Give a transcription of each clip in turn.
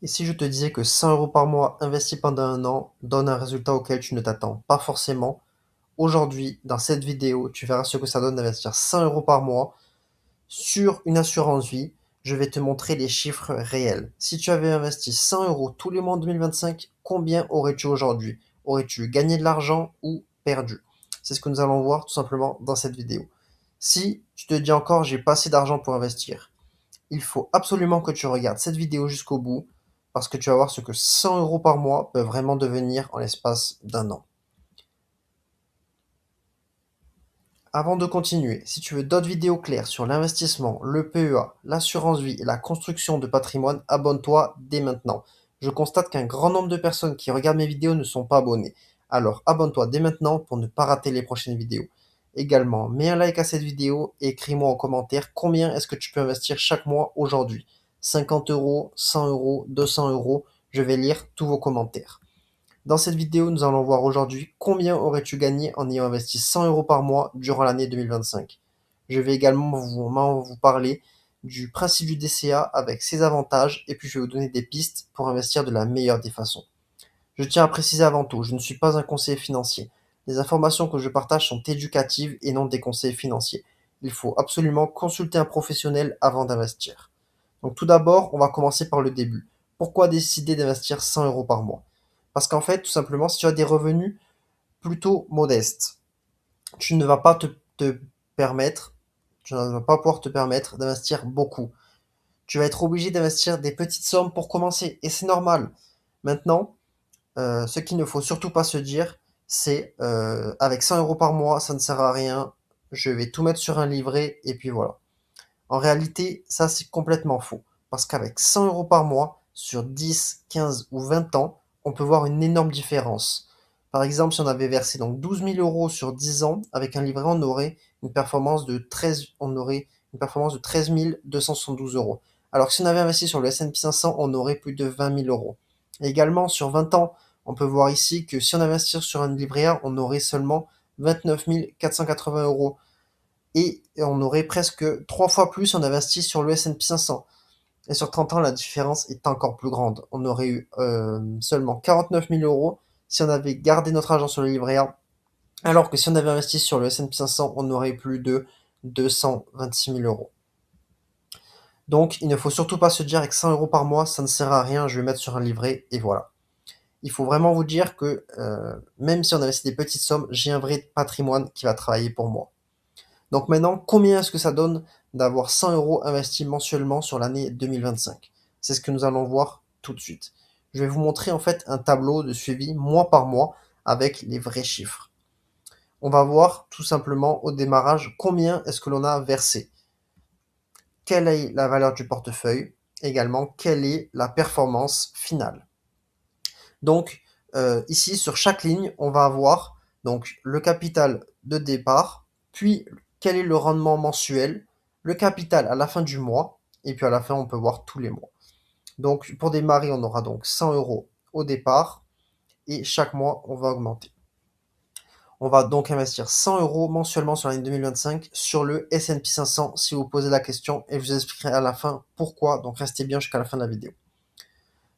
Et si je te disais que 100 € par mois investi pendant un an donne un résultat auquel tu ne t'attends pas forcément, aujourd'hui, dans cette vidéo, tu verras ce que ça donne d'investir 100 € par mois sur une assurance vie. Je vais te montrer les chiffres réels. Si tu avais investi 100 € tous les mois en 2025, combien aurais-tu aujourd'hui? Aurais-tu gagné de l'argent ou perdu? C'est ce que nous allons voir tout simplement dans cette vidéo. Si tu te dis encore, j'ai pas assez d'argent pour investir, il faut absolument que tu regardes cette vidéo jusqu'au bout parce que tu vas voir ce que 100 € par mois peuvent vraiment devenir en l'espace d'un an. Avant de continuer, si tu veux d'autres vidéos claires sur l'investissement, le PEA, l'assurance vie et la construction de patrimoine, abonne-toi dès maintenant. Je constate qu'un grand nombre de personnes qui regardent mes vidéos ne sont pas abonnées. Alors abonne-toi dès maintenant pour ne pas rater les prochaines vidéos. Également, mets un like à cette vidéo et écris-moi en commentaire combien est-ce que tu peux investir chaque mois aujourd'hui. 50 €, 100 €, 200 €, je vais lire tous vos commentaires. Dans cette vidéo, nous allons voir aujourd'hui combien aurais-tu gagné en ayant investi 100 € par mois durant l'année 2025. Je vais également vous parler du principe du DCA avec ses avantages et puis je vais vous donner des pistes pour investir de la meilleure des façons. Je tiens à préciser avant tout, je ne suis pas un conseiller financier. Les informations que je partage sont éducatives et non des conseils financiers. Il faut absolument consulter un professionnel avant d'investir. Donc tout d'abord, on va commencer par le début. Pourquoi décider d'investir 100 € par mois? Parce qu'en fait, tout simplement, si tu as des revenus plutôt modestes, tu ne vas pas te permettre, tu ne vas pas pouvoir te permettre d'investir beaucoup. Tu vas être obligé d'investir des petites sommes pour commencer, et c'est normal. Maintenant, ce qu'il ne faut surtout pas se dire, c'est avec 100 € par mois, ça ne sert à rien, je vais tout mettre sur un livret, et puis voilà. En réalité, ça c'est complètement faux. Parce qu'avec 100 € par mois, sur 10, 15 ou 20 ans, on peut voir une énorme différence. Par exemple, si on avait versé donc 12 000 € sur 10 ans, avec un livret, on aurait une performance de 13 272 €. Alors que si on avait investi sur le S&P 500, on aurait plus de 20 000 €. Et également, sur 20 ans, on peut voir ici que si on investit sur un livret A, on aurait seulement 29 480 €. Et on aurait presque 3 fois plus si on investit sur le S&P 500. Et sur 30 ans, la différence est encore plus grande. On aurait eu seulement 49 000 € si on avait gardé notre argent sur le livret A, alors que si on avait investi sur le S&P 500, on aurait plus de 226 000 €. Donc, il ne faut surtout pas se dire avec 100 € par mois, ça ne sert à rien, je vais mettre sur un livret et voilà. Il faut vraiment vous dire que même si on investit des petites sommes, j'ai un vrai patrimoine qui va travailler pour moi. Donc maintenant, combien est-ce que ça donne d'avoir 100 € investis mensuellement sur l'année 2025? C'est ce que nous allons voir tout de suite. Je vais vous montrer en fait un tableau de suivi mois par mois avec les vrais chiffres. On va voir tout simplement au démarrage combien est-ce que l'on a versé, quelle est la valeur du portefeuille, également quelle est la performance finale. Donc ici sur chaque ligne, on va avoir donc le capital de départ, puis quel est le rendement mensuel, le capital à la fin du mois, et puis à la fin on peut voir tous les mois. Donc pour démarrer, on aura donc 100 € au départ, et chaque mois on va augmenter. On va donc investir 100 € mensuellement sur l'année 2025 sur le S&P 500 si vous posez la question, et je vous expliquerai à la fin pourquoi, donc restez bien jusqu'à la fin de la vidéo.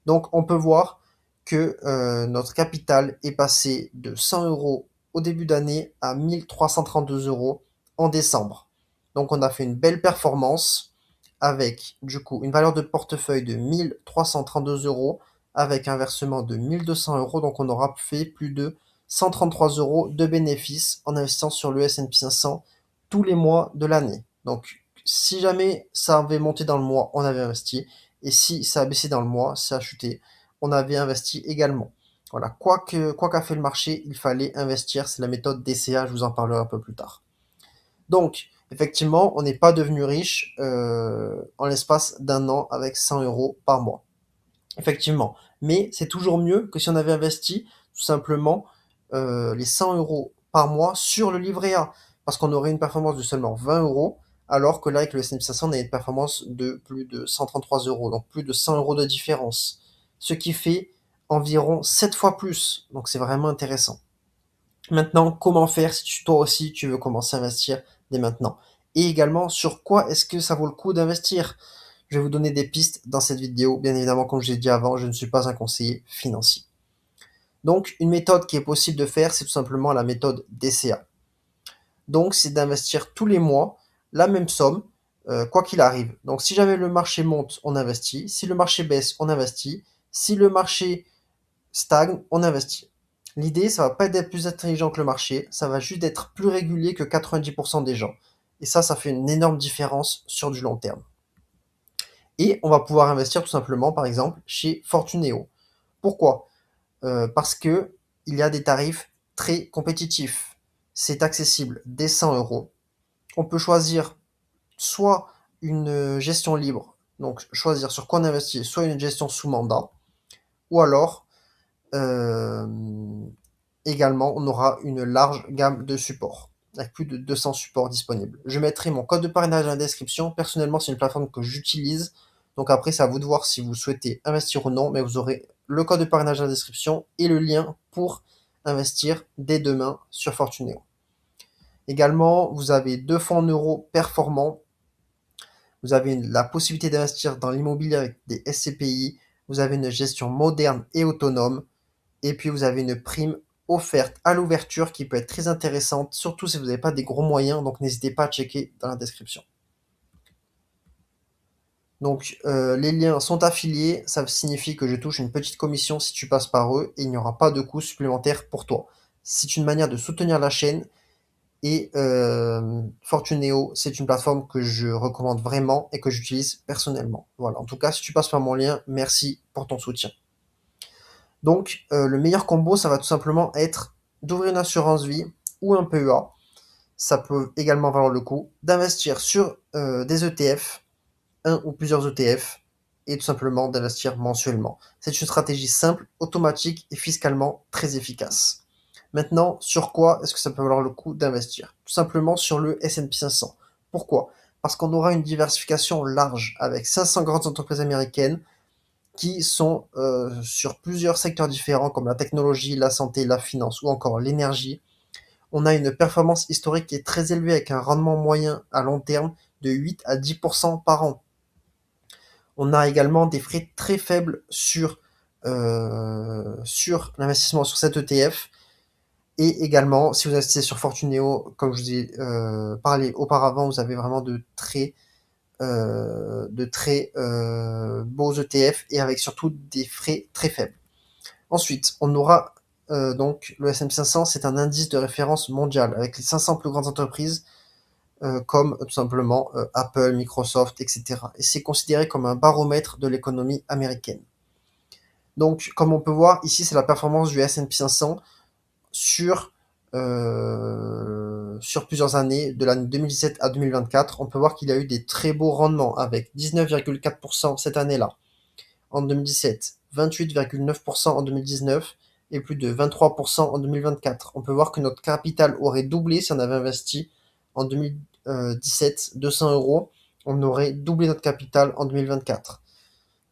Donc on peut voir que notre capital est passé de 100 € au début d'année à 1332 € en décembre. Donc on a fait une belle performance avec du coup une valeur de portefeuille de 1332 € avec un versement de 1200 €. Donc on aura fait plus de 133 € de bénéfices en investissant sur le S&P 500 tous les mois de l'année. Donc si jamais ça avait monté dans le mois, on avait investi. Et si ça a baissé dans le mois, ça a chuté, on avait investi également. Voilà, quoi qu'a fait le marché, il fallait investir. C'est la méthode DCA, je vous en parlerai un peu plus tard. Donc, effectivement, on n'est pas devenu riche en l'espace d'un an avec 100 € par mois. Effectivement. Mais c'est toujours mieux que si on avait investi tout simplement les 100 € par mois sur le livret A. Parce qu'on aurait une performance de seulement 20 €, alors que là, avec le S&P 500, on a une performance de plus de 133 €, donc plus de 100 € de différence. Ce qui fait environ 7 fois plus. Donc c'est vraiment intéressant. Maintenant, comment faire si toi aussi tu veux commencer à investir dès maintenant? Et également, sur quoi est-ce que ça vaut le coup d'investir? Je vais vous donner des pistes dans cette vidéo. Bien évidemment, comme je l'ai dit avant, je ne suis pas un conseiller financier. Donc, une méthode qui est possible de faire, c'est tout simplement la méthode DCA. Donc, c'est d'investir tous les mois la même somme, quoi qu'il arrive. Donc, si jamais le marché monte, on investit. Si le marché baisse, on investit. Si le marché stagne, on investit. L'idée, ça va pas être d'être plus intelligent que le marché, ça va juste d'être plus régulier que 90% des gens. Et ça fait une énorme différence sur du long terme. Et on va pouvoir investir tout simplement, par exemple, chez Fortuneo. Pourquoi? Parce que il y a des tarifs très compétitifs. C'est accessible dès 100 euros. On peut choisir soit une gestion libre, donc choisir sur quoi on investit, soit une gestion sous mandat, ou alors euh, également on aura une large gamme de supports, avec plus de 200 supports disponibles. Je mettrai mon code de parrainage dans la description. Personnellement, c'est une plateforme que j'utilise, donc après c'est à vous de voir si vous souhaitez investir ou non, mais vous aurez le code de parrainage dans la description et le lien pour investir dès demain sur Fortuneo. Également, vous avez 2 fonds en euros performants. Vous avez la possibilité d'investir dans l'immobilier avec des SCPI. Vous avez une gestion moderne et autonome. Et puis, vous avez une prime offerte à l'ouverture qui peut être très intéressante, surtout si vous n'avez pas des gros moyens. Donc, n'hésitez pas à checker dans la description. Donc, les liens sont affiliés. Ça signifie que je touche une petite commission si tu passes par eux et il n'y aura pas de coût supplémentaire pour toi. C'est une manière de soutenir la chaîne. Et Fortuneo, c'est une plateforme que je recommande vraiment et que j'utilise personnellement. Voilà, en tout cas, si tu passes par mon lien, merci pour ton soutien. Donc, le meilleur combo, ça va tout simplement être d'ouvrir une assurance vie ou un PEA. Ça peut également valoir le coup d'investir sur des ETF, un ou plusieurs ETF, et tout simplement d'investir mensuellement. C'est une stratégie simple, automatique et fiscalement très efficace. Maintenant, sur quoi est-ce que ça peut valoir le coup d'investir? Tout simplement sur le S&P 500. Pourquoi? Parce qu'on aura une diversification large avec 500 grandes entreprises américaines qui sont sur plusieurs secteurs différents comme la technologie, la santé, la finance ou encore l'énergie. On a une performance historique qui est très élevée avec un rendement moyen à long terme de 8 à 10% par an. On a également des frais très faibles sur l'investissement sur cet ETF. Et également, si vous investissez sur Fortuneo, comme je vous ai parlé auparavant, vous avez vraiment de très beaux ETF et avec surtout des frais très faibles. Ensuite, on aura donc le S&P 500, c'est un indice de référence mondial avec les 500 plus grandes entreprises comme tout simplement Apple, Microsoft, etc. Et c'est considéré comme un baromètre de l'économie américaine. Donc, comme on peut voir, ici, c'est la performance du S&P 500 sur plusieurs années, de l'année 2017 à 2024. On peut voir qu'il y a eu des très beaux rendements avec 19,4% cette année-là en 2017, 28,9% en 2019 et plus de 23% en 2024. On peut voir que notre capital aurait doublé si on avait investi en 2017 200 euros. On aurait doublé notre capital en 2024.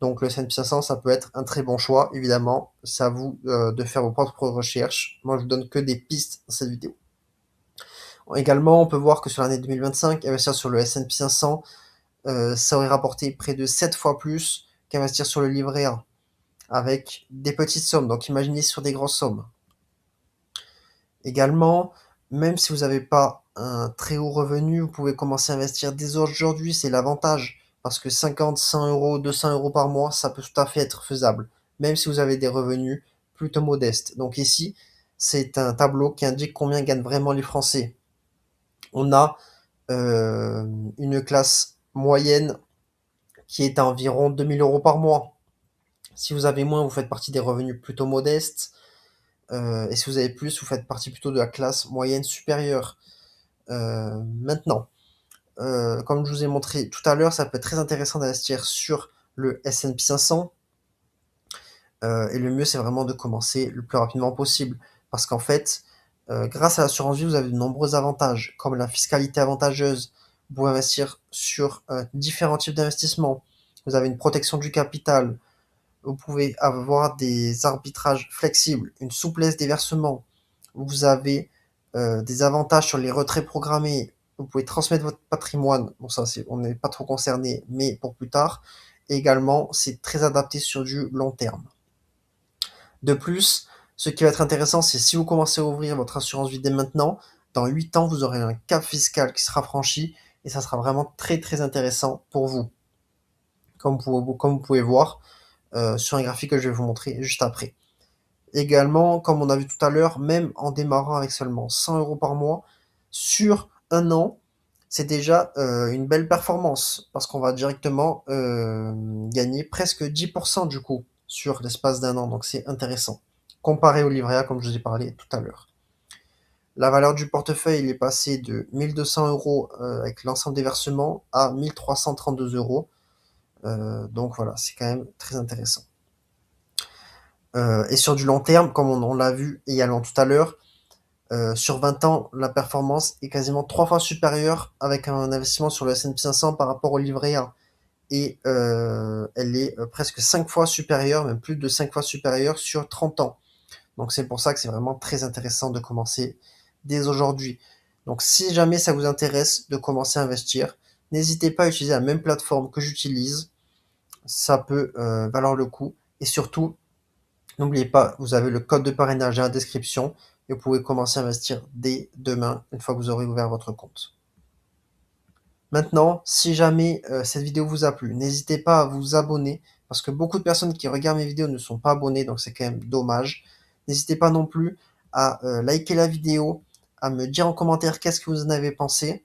Donc le S&P 500, ça peut être un très bon choix, évidemment. C'est à vous de faire vos propres recherches. Moi, je vous donne que des pistes dans cette vidéo. Également, on peut voir que sur l'année 2025, investir sur le S&P 500, ça aurait rapporté près de 7 fois plus qu'investir sur le livret A, avec des petites sommes. Donc imaginez sur des grosses sommes. Également, même si vous n'avez pas un très haut revenu, vous pouvez commencer à investir dès aujourd'hui, c'est l'avantage. Parce que 50, 100 euros, 200 euros par mois, ça peut tout à fait être faisable, même si vous avez des revenus plutôt modestes. Donc ici, c'est un tableau qui indique combien gagnent vraiment les Français. On a une classe moyenne qui est à environ 2000 euros par mois. Si vous avez moins, vous faites partie des revenus plutôt modestes. Et si vous avez plus, vous faites partie plutôt de la classe moyenne supérieure. Maintenant, comme je vous ai montré tout à l'heure, ça peut être très intéressant d'investir sur le S&P 500. Et le mieux, c'est vraiment de commencer le plus rapidement possible. Parce qu'en fait, grâce à l'assurance vie, vous avez de nombreux avantages, comme la fiscalité avantageuse. Vous pouvez investir sur différents types d'investissements. Vous avez une protection du capital. Vous pouvez avoir des arbitrages flexibles, une souplesse des versements. Vous avez des avantages sur les retraits programmés, vous pouvez transmettre votre patrimoine. Bon, ça, on n'est pas trop concerné, mais pour plus tard. Et également, c'est très adapté sur du long terme. De plus, ce qui va être intéressant, c'est si vous commencez à ouvrir votre assurance vie dès maintenant, dans 8 ans, vous aurez un cap fiscal qui sera franchi et ça sera vraiment très très intéressant pour vous. Comme vous pouvez voir sur un graphique que je vais vous montrer juste après. Également, comme on a vu tout à l'heure, même en démarrant avec seulement 100 euros par mois, sur un an, c'est déjà une belle performance parce qu'on va directement gagner presque 10% du coup sur l'espace d'un an. Donc c'est intéressant. Comparé au livret A, comme je vous ai parlé tout à l'heure. La valeur du portefeuille il est passé de 1200 euros avec l'ensemble des versements à 1332 euros. Donc voilà, c'est quand même très intéressant. Et sur du long terme, comme on l'a vu également tout à l'heure, sur 20 ans, la performance est quasiment 3 fois supérieure avec un investissement sur le S&P 500 par rapport au livret A. Et elle est presque 5 fois supérieure, même plus de 5 fois supérieure sur 30 ans. Donc c'est pour ça que c'est vraiment très intéressant de commencer dès aujourd'hui. Donc si jamais ça vous intéresse de commencer à investir, n'hésitez pas à utiliser la même plateforme que j'utilise. Ça peut valoir le coup. Et surtout, n'oubliez pas, vous avez le code de parrainage dans la description et vous pouvez commencer à investir dès demain, une fois que vous aurez ouvert votre compte. Maintenant, si jamais cette vidéo vous a plu, n'hésitez pas à vous abonner, parce que beaucoup de personnes qui regardent mes vidéos ne sont pas abonnées, donc c'est quand même dommage. N'hésitez pas non plus à liker la vidéo, à me dire en commentaire qu'est-ce que vous en avez pensé.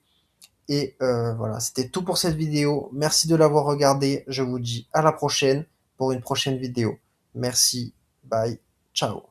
Et voilà, c'était tout pour cette vidéo. Merci de l'avoir regardée. Je vous dis à la prochaine pour une prochaine vidéo. Merci, bye, ciao.